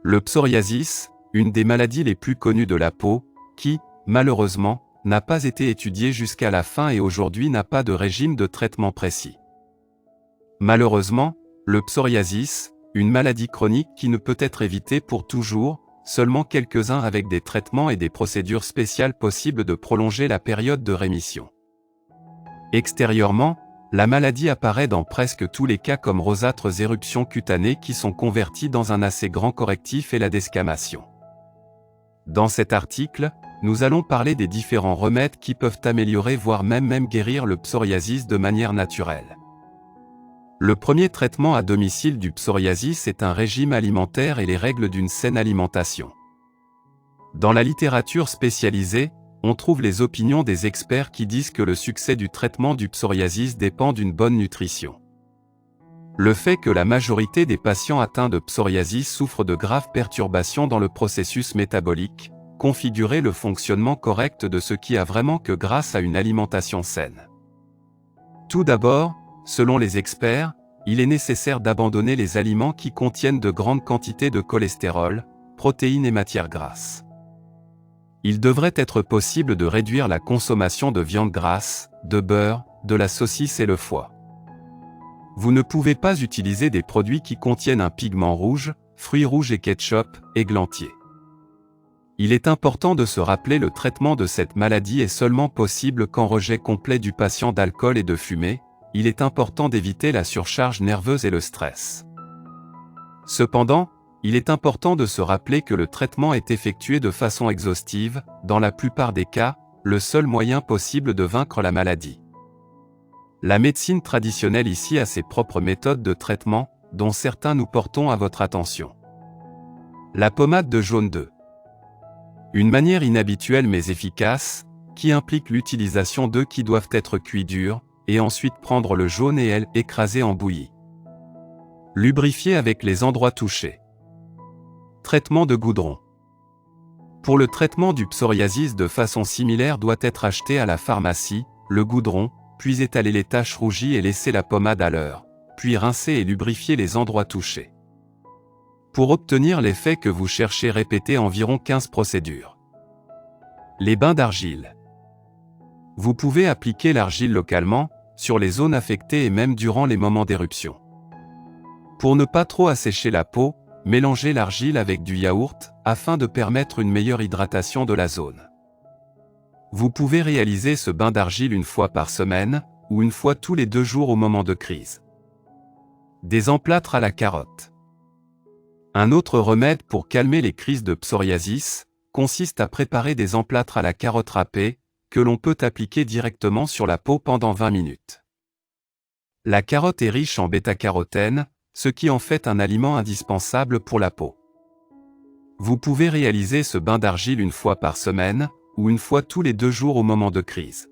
Le psoriasis, une des maladies les plus connues de la peau, qui, malheureusement, n'a pas été étudiée jusqu'à la fin et aujourd'hui n'a pas de régime de traitement précis. Malheureusement, le psoriasis, une maladie chronique qui ne peut être évitée pour toujours, seulement quelques-uns avec des traitements et des procédures spéciales possibles de prolonger la période de rémission. Extérieurement, la maladie apparaît dans presque tous les cas comme rosâtres éruptions cutanées qui sont converties dans un assez grand correctif et la desquamation. Dans cet article, nous allons parler des différents remèdes qui peuvent améliorer voire même guérir le psoriasis de manière naturelle. Le premier traitement à domicile du psoriasis est un régime alimentaire et les règles d'une saine alimentation. Dans la littérature spécialisée, on trouve les opinions des experts qui disent que le succès du traitement du psoriasis dépend d'une bonne nutrition. Le fait que la majorité des patients atteints de psoriasis souffrent de graves perturbations dans le processus métabolique, configurer le fonctionnement correct de ce qui a vraiment que grâce à une alimentation saine. Tout d'abord, selon les experts, il est nécessaire d'abandonner les aliments qui contiennent de grandes quantités de cholestérol, protéines et matières grasses. Il devrait être possible de réduire la consommation de viande grasse, de beurre, de la saucisse et le foie. Vous ne pouvez pas utiliser des produits qui contiennent un pigment rouge, fruits rouges et ketchup, églantier. Il est important de se rappeler le traitement de cette maladie est seulement possible qu'en rejet complet du patient d'alcool et de fumée. Il est important d'éviter la surcharge nerveuse et le stress. Cependant, il est important de se rappeler que le traitement est effectué de façon exhaustive, dans la plupart des cas, le seul moyen possible de vaincre la maladie. La médecine traditionnelle ici a ses propres méthodes de traitement, dont certains nous portons à votre attention. La pommade de jaune d'œuf. Une manière inhabituelle mais efficace, qui implique l'utilisation d'œufs qui doivent être cuits durs, et ensuite prendre le jaune et écraser en bouillie. Lubrifier avec les endroits touchés. Traitement de goudron. Pour le traitement du psoriasis de façon similaire doit être acheté à la pharmacie, le goudron, puis étaler les taches rougies et laisser la pommade à l'heure, puis rincer et lubrifier les endroits touchés. Pour obtenir l'effet que vous cherchez, répétez environ 15 procédures. Les bains d'argile. Vous pouvez appliquer l'argile localement, sur les zones affectées et même durant les moments d'éruption. Pour ne pas trop assécher la peau, mélangez l'argile avec du yaourt, afin de permettre une meilleure hydratation de la zone. Vous pouvez réaliser ce bain d'argile une fois par semaine, ou une fois tous les 2 jours au moment de crise. Des emplâtres à la carotte. Un autre remède pour calmer les crises de psoriasis, consiste à préparer des emplâtres à la carotte râpée, que l'on peut appliquer directement sur la peau pendant 20 minutes. La carotte est riche en bêta-carotène, ce qui en fait un aliment indispensable pour la peau. Vous pouvez réaliser ce bain d'argile une fois par semaine, ou une fois tous les 2 jours au moment de crise.